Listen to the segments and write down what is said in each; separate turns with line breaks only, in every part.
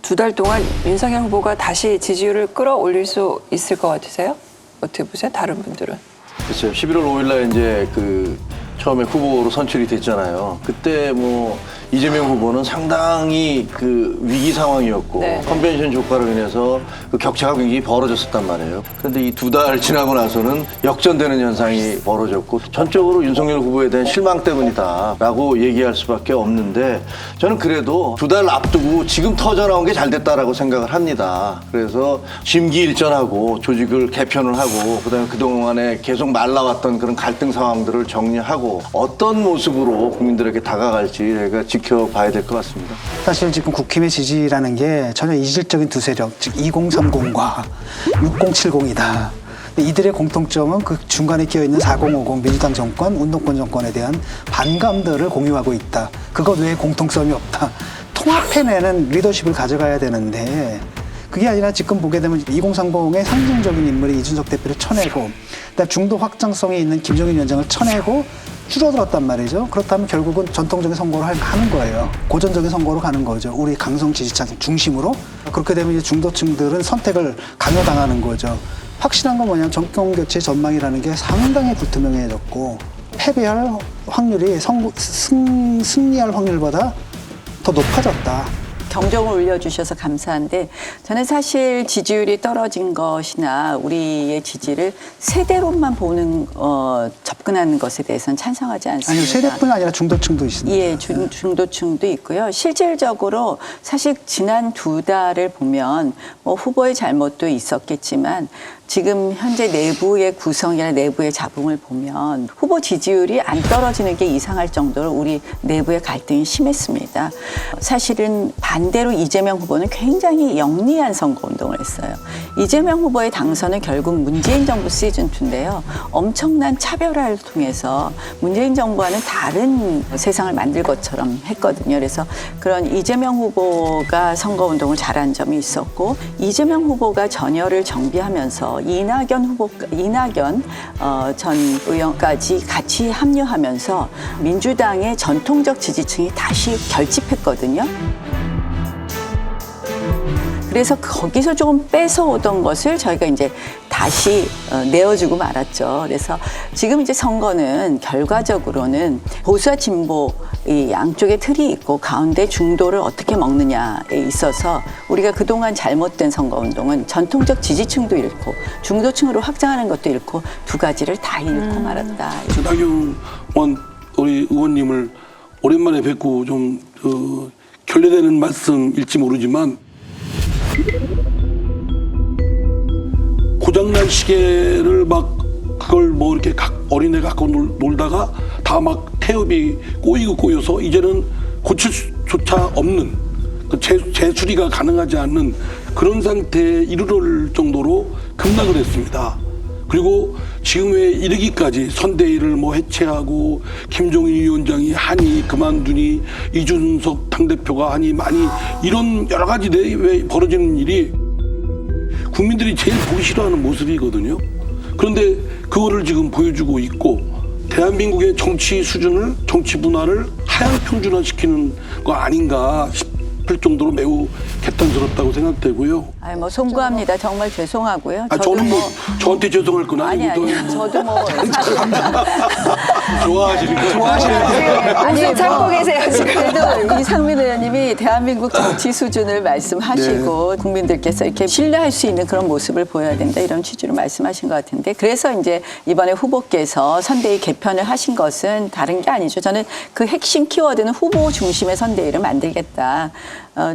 두 달 동안 윤석열 후보가 다시 지지율을 끌어올릴 수 있을 것 같으세요? 어떻게 보세요? 다른 분들은?
글쎄요. 11월 5일 날 이제 처음에 후보로 선출이 됐잖아요. 그때 이재명 후보는 상당히 위기 상황이었고
네.
컨벤션 효과로 인해서 격차가 굉장히 벌어졌었단 말이에요. 그런데 이 두 달 지나고 나서는 역전되는 현상이 벌어졌고 전적으로 윤석열 후보에 대한 실망 때문이다라고 얘기할 수밖에 없는데 저는 그래도 두 달 앞두고 지금 터져나온 게 잘 됐다라고 생각을 합니다. 그래서 심기일전하고 조직을 개편을 하고 그다음에 그동안에 계속 말라왔던 그런 갈등 상황들을 정리하고 어떤 모습으로 국민들에게 다가갈지 저희가 지켜봐야 될 것 같습니다.
사실 지금 국힘의 지지라는 게 전혀 이질적인 두 세력, 즉 2030과 6070이다. 이들의 공통점은 그 중간에 끼어있는 4050 민주당 정권, 운동권 정권에 대한 반감들을 공유하고 있다. 그것 외에 공통점이 없다. 통합해내는 리더십을 가져가야 되는데 그게 아니라 지금 보게 되면 2030의 상징적인 인물이 이준석 대표를 쳐내고 그다음 중도 확장성이 있는 김종인 위원장을 쳐내고 줄어들었단 말이죠. 그렇다면 결국은 전통적인 선거로 하는 거예요. 고전적인 선거로 가는 거죠. 우리 강성 지지층 중심으로. 그렇게 되면 이제 중도층들은 선택을 강요당하는 거죠. 확실한 건 뭐냐면 정권 교체 전망이라는 게 상당히 불투명해졌고 패배할 확률이 승리할 확률보다 더 높아졌다.
경종을 울려주셔서 감사한데 저는 사실 지지율이 떨어진 것이나 우리의 지지를 세대로만 보는 접근하는 것에 대해서는 찬성하지 않습니다.
아니요, 세대뿐 아니라 중도층도 있습니다.
예, 중도층도 있고요. 실질적으로 사실 지난 두 달을 보면 후보의 잘못도 있었겠지만 지금 현재 내부의 구성이나 내부의 잡음을 보면 후보 지지율이 안 떨어지는 게 이상할 정도로 우리 내부의 갈등이 심했습니다. 사실은 반대로 이재명 후보는 굉장히 영리한 선거운동을 했어요. 이재명 후보의 당선은 결국 문재인 정부 시즌2인데요. 엄청난 차별화를 통해서 문재인 정부와는 다른 세상을 만들 것처럼 했거든요. 그래서 그런 이재명 후보가 선거운동을 잘한 점이 있었고 이재명 후보가 전열을 정비하면서 이낙연 전 의원까지 같이 합류하면서 민주당의 전통적 지지층이 다시 결집했거든요. 그래서 거기서 조금 뺏어오던 것을 저희가 이제 다시 내어주고 말았죠. 그래서 지금 이제 선거는 결과적으로는 보수와 진보 이 양쪽의 틀이 있고 가운데 중도를 어떻게 먹느냐에 있어서 우리가 그동안 잘못된 선거운동은 전통적 지지층도 잃고 중도층으로 확장하는 것도 잃고 두 가지를 다 잃고 말았다.
나경원 우리 의원님을 오랜만에 뵙고 좀 결례되는 말씀일지 모르지만 고장난 시계를 그걸 이렇게 어린애 갖고 놀다가 다 태엽이 꼬여서 이제는 고칠 수조차 없는 재수리가 가능하지 않는 그런 상태에 이르를 정도로 급락을 했습니다. 그리고 지금에 이르기까지 선대위를 해체하고 김종인 위원장이 하니 그만두니 이준석 당대표가 하니 많이 이런 여러 가지 내에 벌어지는 일이 국민들이 제일 보기 싫어하는 모습이거든요. 그런데 그거를 지금 보여주고 있고 대한민국의 정치 수준을 정치 문화를 하향 평준화시키는 거 아닌가 싶을 정도로 매우 개탄스럽다고 생각되고요.
송구합니다. 정말 죄송하고요.
저는 저한테 죄송할 건 아니고
저도
좋아하시니까
아니, 참고 계세요, 지금.
그래도 이상민 의원님이 대한민국 정치 수준을 말씀하시고 국민들께서 이렇게 신뢰할 수 있는 그런 모습을 보여야 된다 이런 취지로 말씀하신 것 같은데 그래서 이제 이번에 후보께서 선대위 개편을 하신 것은 다른 게 아니죠. 저는 그 핵심 키워드는 후보 중심의 선대위를 만들겠다.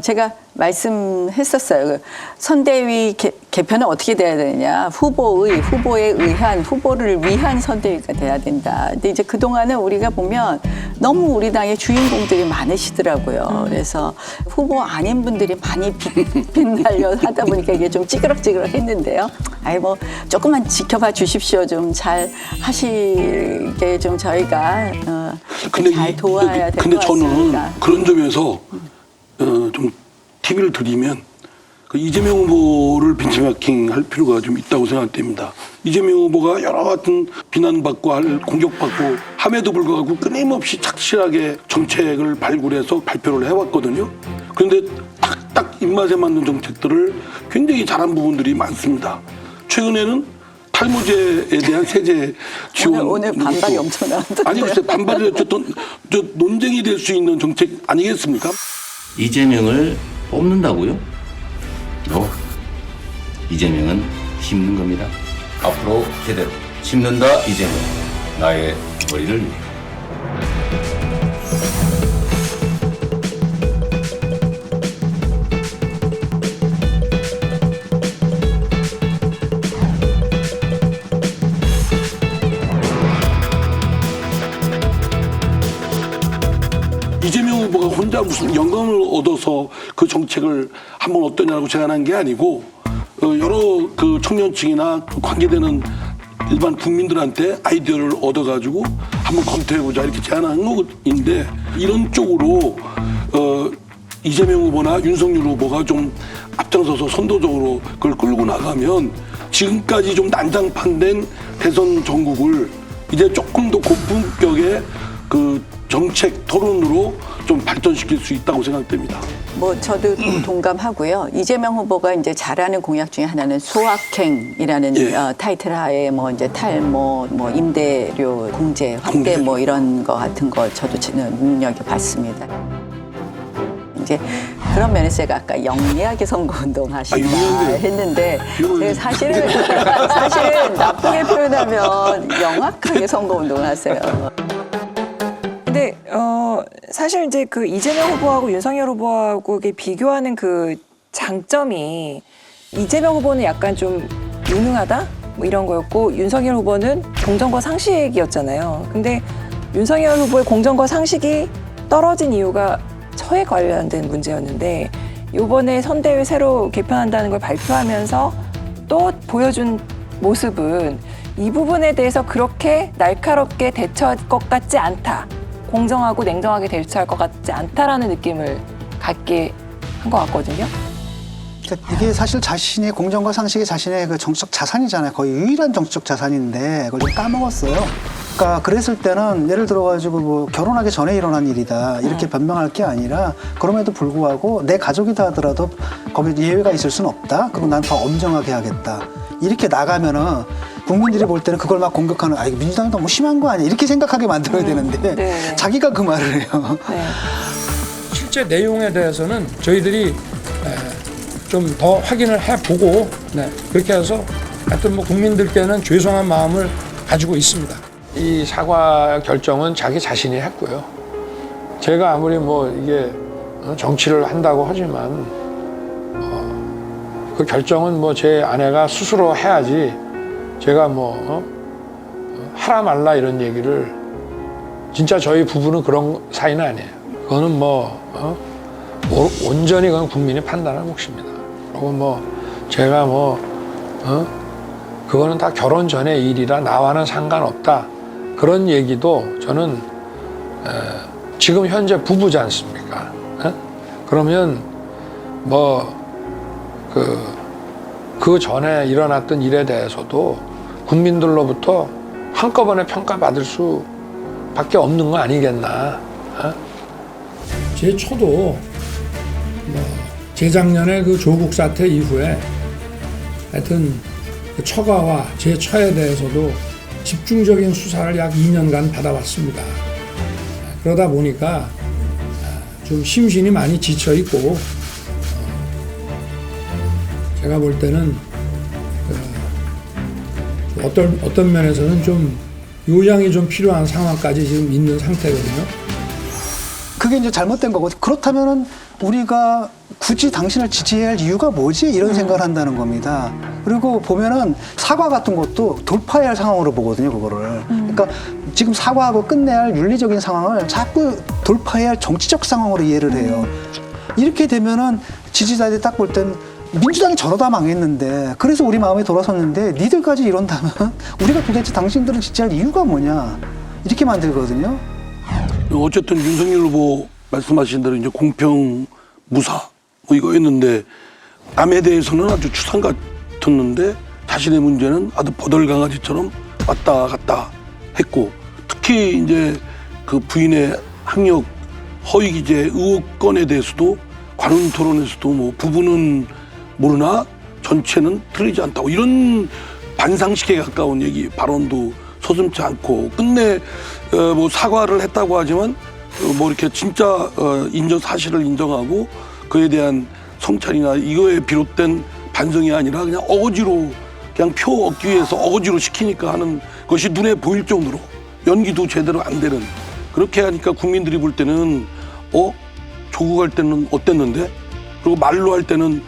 제가 말씀했었어요. 선대위 개편은 어떻게 돼야 되느냐. 후보에 의한, 후보를 위한 선대위가 돼야 된다. 근데 이제 그동안은 우리가 보면 너무 우리 당의 주인공들이 많으시더라고요. 그래서 후보 아닌 분들이 많이 빛날려 하다 보니까 이게 좀 찌그럭찌그럭 했는데요. 조금만 지켜봐 주십시오. 좀 잘 하시게 좀 저희가 잘 도와야 될 것 같습니다.
근데 저는 그런 점에서 좀 팁을 드리면 이재명 후보를 벤치마킹할 필요가 좀 있다고 생각됩니다. 이재명 후보가 여러 같은 비난받고 공격받고 함에도 불구하고 끊임없이 착실하게 정책을 발굴해서 발표를 해왔거든요. 그런데 딱 딱 입맛에 맞는 정책들을 굉장히 잘한 부분들이 많습니다. 최근에는 탈모제에 대한 세제 지원
오늘 반발이 엄청 나왔던데요.
아니 글쎄 반발이 어쨌든 저 논쟁이 될 수 있는 정책 아니겠습니까?
이재명을 뽑는다고요? 이재명은 심는 겁니다. 앞으로 제대로 심는다 이재명. 나의 머리를 위해.
이재명 후보가 혼자 무슨 영감을 얻어서 그 정책을 한번 어떠냐고 제안한 게 아니고 여러 그 청년층이나 그 관계되는 일반 국민들한테 아이디어를 얻어가지고 한번 검토해보자 이렇게 제안한 것인데 이런 쪽으로 이재명 후보나 윤석열 후보가 좀 앞장서서 선도적으로 그걸 끌고 나가면 지금까지 좀 난장판된 대선 전국을 이제 조금 더 고품격의 그 정책 토론으로 좀 발전시킬 수 있다고 생각됩니다.
뭐 저도 동감하고요. 이재명 후보가 이제 잘하는 공약 중에 하나는 소확행이라는
예.
타이틀 하에 뭐 이제 탈모, 뭐 임대료 공제 확대 뭐 이런 거 같은 거 저도 눈여겨 봤습니다. 이제 그런 면에서 제가 아까 영리하게 선거운동 하신다
영리한데요?
했는데 제가 사실은 나쁘게 표현하면 영악하게 선거운동을 하세요.
근데 사실 이제 그 이재명 후보하고 윤석열 후보하고 이렇게 비교하는 그 장점이 이재명 후보는 약간 좀 유능하다 뭐 이런 거였고 윤석열 후보는 공정과 상식이었잖아요. 근데 윤석열 후보의 공정과 상식이 떨어진 이유가 처에 관련된 문제였는데 이번에 선대위 새로 개편한다는 걸 발표하면서 또 보여준 모습은 이 부분에 대해서 그렇게 날카롭게 대처할 것 같지 않다. 공정하고 냉정하게 대처할 것 같지 않다라는 느낌을 갖게 한 것 같거든요.
그러니까 이게 사실 자신의 공정과 상식이 자신의 그 정치적 자산이잖아요. 거의 유일한 정치적 자산인데 그걸 좀 까먹었어요. 그러니까 그랬을 때는 예를 들어가지고 뭐 결혼하기 전에 일어난 일이다 이렇게 변명할 게 아니라 그럼에도 불구하고 내 가족이다 하더라도 거기 예외가 있을 수는 없다. 그럼 난 더 엄정하게 하겠다. 이렇게 나가면은 국민들이 볼 때는 그걸 막 공격하는 이거 민주당이 너무 심한 거 아니야 이렇게 생각하게 만들어야 되는데
네.
자기가 그 말을 해요.
네.
실제 내용에 대해서는 저희들이 좀 더 확인을 해보고 그렇게 해서 하여튼 뭐 국민들께는 죄송한 마음을 가지고 있습니다. 이 사과 결정은 자기 자신이 했고요. 제가 아무리 뭐 이게 정치를 한다고 하지만 그 결정은 뭐 제 아내가 스스로 해야지 제가 뭐 하라 말라 이런 얘기를 진짜 저희 부부는 그런 사이는 아니에요. 그거는 뭐 온전히 그건 국민이 판단할 몫입니다. 그리고 뭐 제가 뭐 그거는 다 결혼 전의 일이라 나와는 상관없다. 그런 얘기도 저는 지금 현재 부부지 않습니까? 그러면 뭐 그 전에 일어났던 일에 대해서도 국민들로부터 한꺼번에 평가받을 수밖에 없는 거 아니겠나. 제 처도 뭐 재작년에 그 조국 사태 이후에 하여튼 그 처가와 제 처에 대해서도 집중적인 수사를 약 2년간 받아왔습니다. 그러다 보니까 좀 심신이 많이 지쳐 있고 제가 볼 때는 어떤 면에서는 좀 요양이 좀 필요한 상황까지 지금 있는 상태거든요.
그게 이제 잘못된 거고 그렇다면은 우리가 굳이 당신을 지지해야 할 이유가 뭐지? 이런 생각을 한다는 겁니다. 그리고 보면은 사과 같은 것도 돌파해야 할 상황으로 보거든요, 그거를. 그러니까 지금 사과하고 끝내야 할 윤리적인 상황을 자꾸 돌파해야 할 정치적 상황으로 이해를 해요. 이렇게 되면은 지지자들이 딱 볼 땐 민주당이 저러다 망했는데 그래서 우리 마음에 돌아섰는데 니들까지 이런다면 우리가 도대체 당신들을 지지할 이유가 뭐냐 이렇게 만들거든요.
어쨌든 윤석열 후보 말씀하신 대로 이제 공평 무사 뭐 이거였는데 남에 대해서는 아주 추상 같았는데 자신의 문제는 아주 버덜강아지처럼 왔다 갔다 했고 특히 이제 그 부인의 학력 허위 기재 의혹 건에 대해서도 관훈 토론에서도 뭐 부부는 모르나 전체는 틀리지 않다고 이런 반상식에 가까운 얘기 발언도 서슴지 않고 끝내 뭐 사과를 했다고 하지만 뭐 이렇게 진짜 사실을 인정하고 그에 대한 성찰이나 이거에 비롯된 반성이 아니라 그냥 어거지로 그냥 표 얻기 위해서 어거지로 시키니까 하는 것이 눈에 보일 정도로 연기도 제대로 안 되는 그렇게 하니까 국민들이 볼 때는 조국 할 때는 어땠는데 그리고 말로 할 때는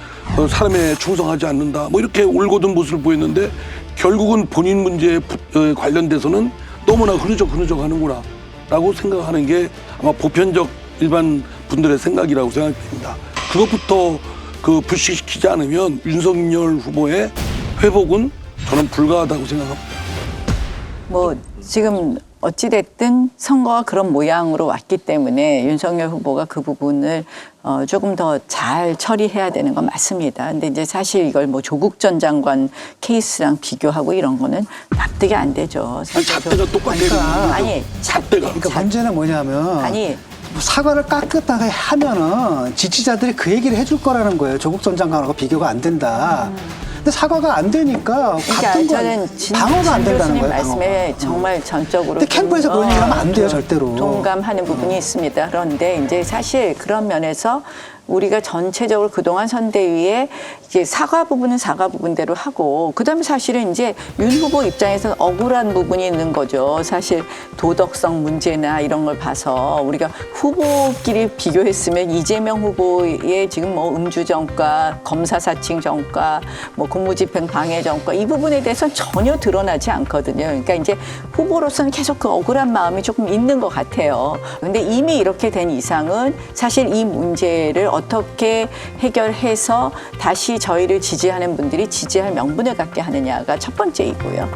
사람에 충성하지 않는다 뭐 이렇게 올곧은 모습을 보였는데 결국은 본인 문제에 관련돼서는 너무나 흐느적 하는구나 라고 생각하는 게 아마 보편적 일반 분들의 생각이라고 생각됩니다. 그것부터 불식시키지 않으면 윤석열 후보의 회복은 저는 불가하다고 생각합니다.
뭐 지금 어찌됐든 선거가 그런 모양으로 왔기 때문에 윤석열 후보가 그 부분을 조금 더 잘 처리해야 되는 건 맞습니다. 근데 이제 사실 이걸 뭐 조국 전 장관 케이스랑 비교하고 이런 거는 납득이 안 되죠.
아니, 잣대가 똑같아요.
아니,
잣대가.
그러니까 문제는 뭐냐면
아니,
사과를 깎았다가 하면은 지지자들이 그 얘기를 해줄 거라는 거예요. 조국 전 장관하고 비교가 안 된다. 근데 사과가 안 되니까 같은 건
저는
방어가 안 된다는 거예요.
말씀에 정말 전적으로.
근데 캠프에서 그런 얘기 하면 안 돼요, 절대로.
동감하는 부분이 있습니다. 그런데 이제 사실 그런 면에서 우리가 전체적으로 그동안 선대위에 이제 사과 부분은 사과 부분대로 하고 그다음에 사실은 이제 윤 후보 입장에서는 억울한 부분이 있는 거죠. 사실 도덕성 문제나 이런 걸 봐서 우리가 후보끼리 비교했으면 이재명 후보의 지금 뭐 음주 전과, 검사 사칭 전과, 뭐 공무집행 방해 전과 이 부분에 대해서는 전혀 드러나지 않거든요. 그러니까 이제 후보로서는 계속 그 억울한 마음이 조금 있는 것 같아요. 근데 이미 이렇게 된 이상은 사실 이 문제를 어떻게 해결해서 다시 저희를 지지하는 분들이 지지할 명분을 갖게 하느냐가 첫 번째이고요.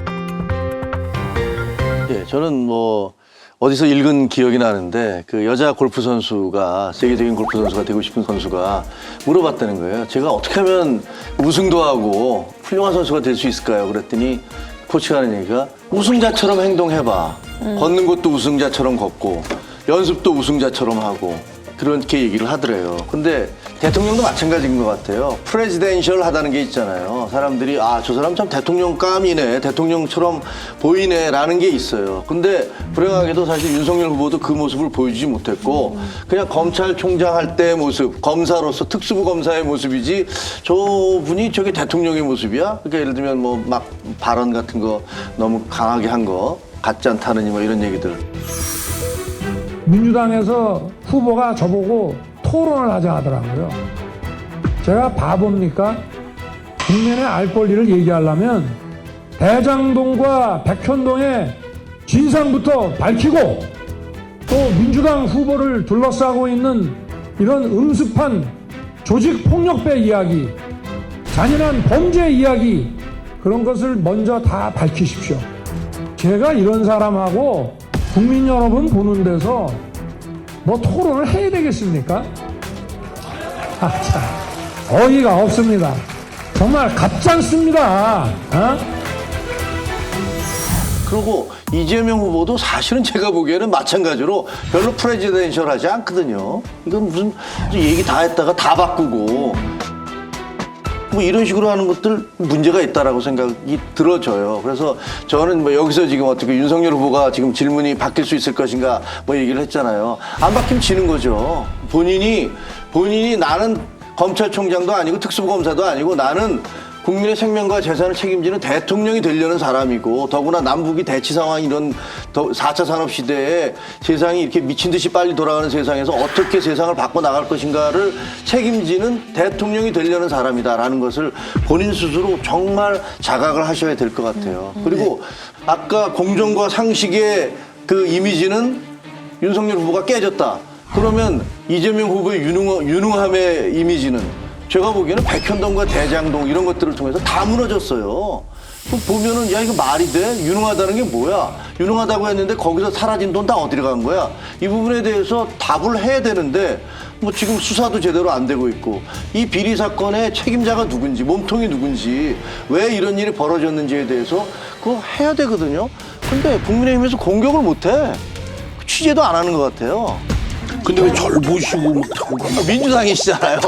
예, 저는 뭐 어디서 읽은 기억이 나는데 그 여자 골프 선수가 세계적인 골프 선수가 되고 싶은 선수가 물어봤다는 거예요. 제가 어떻게 하면 우승도 하고 훌륭한 선수가 될 수 있을까요? 그랬더니 코치가 하는 얘기가 우승자처럼 행동해봐. 걷는 것도 우승자처럼 걷고 연습도 우승자처럼 하고 그렇게 얘기를 하더래요. 근데 대통령도 마찬가지인 것 같아요. 프레지덴셜 하다는 게 있잖아요. 사람들이 저 사람 참 대통령감이네, 대통령처럼 보이네 라는 게 있어요. 근데 불행하게도 사실 윤석열 후보도 그 모습을 보여주지 못했고 그냥 검찰총장 할 때의 모습, 검사로서 특수부 검사의 모습이지 저분이 저게 대통령의 모습이야? 그러니까 예를 들면 뭐 막 발언 같은 거 너무 강하게 한 거, 같지 않다느니 뭐 이런 얘기들.
민주당에서 후보가 저보고 토론을 하자 하더라고요. 제가 바보입니까? 국민의 알 권리를 얘기하려면 대장동과 백현동의 진상부터 밝히고 또 민주당 후보를 둘러싸고 있는 이런 음습한 조직폭력배 이야기, 잔인한 범죄 이야기 그런 것을 먼저 다 밝히십시오. 제가 이런 사람하고 국민 여러분 보는 데서 뭐 토론을 해야 되겠습니까? 참, 어이가 없습니다. 정말 갑잖습니다.
그리고 이재명 후보도 사실은 제가 보기에는 마찬가지로 별로 프레지덴셜하지 않거든요. 이건 무슨 얘기 다 했다가 다 바꾸고 뭐 이런 식으로 하는 것들 문제가 있다라고 생각이 들어져요. 그래서 저는 뭐 여기서 지금 어떻게 윤석열 후보가 지금 질문이 바뀔 수 있을 것인가 뭐 얘기를 했잖아요. 안 바뀌면 지는 거죠. 본인이 나는 검찰총장도 아니고 특수부검사도 아니고 나는 국민의 생명과 재산을 책임지는 대통령이 되려는 사람이고 더구나 남북이 대치 상황 이런 4차 산업시대에 세상이 이렇게 미친 듯이 빨리 돌아가는 세상에서 어떻게 세상을 바꿔나갈 것인가를 책임지는 대통령이 되려는 사람이다라는 것을 본인 스스로 정말 자각을 하셔야 될 것 같아요. 그리고 아까 공정과 상식의 그 이미지는 윤석열 후보가 깨졌다. 그러면 이재명 후보의 유능함의 이미지는 제가 보기에는 백현동과 대장동 이런 것들을 통해서 다 무너졌어요. 보면은 야 이거 말이 돼? 유능하다는 게 뭐야? 유능하다고 했는데 거기서 사라진 돈 다 어디로 간 거야? 이 부분에 대해서 답을 해야 되는데 뭐 지금 수사도 제대로 안 되고 있고 이 비리 사건의 책임자가 누군지 몸통이 누군지 왜 이런 일이 벌어졌는지에 대해서 그거 해야 되거든요. 근데 국민의힘에서 공격을 못 해. 취재도 안 하는 것 같아요.
근데 왜 절 보시고 막 자꾸
민주당이시잖아요.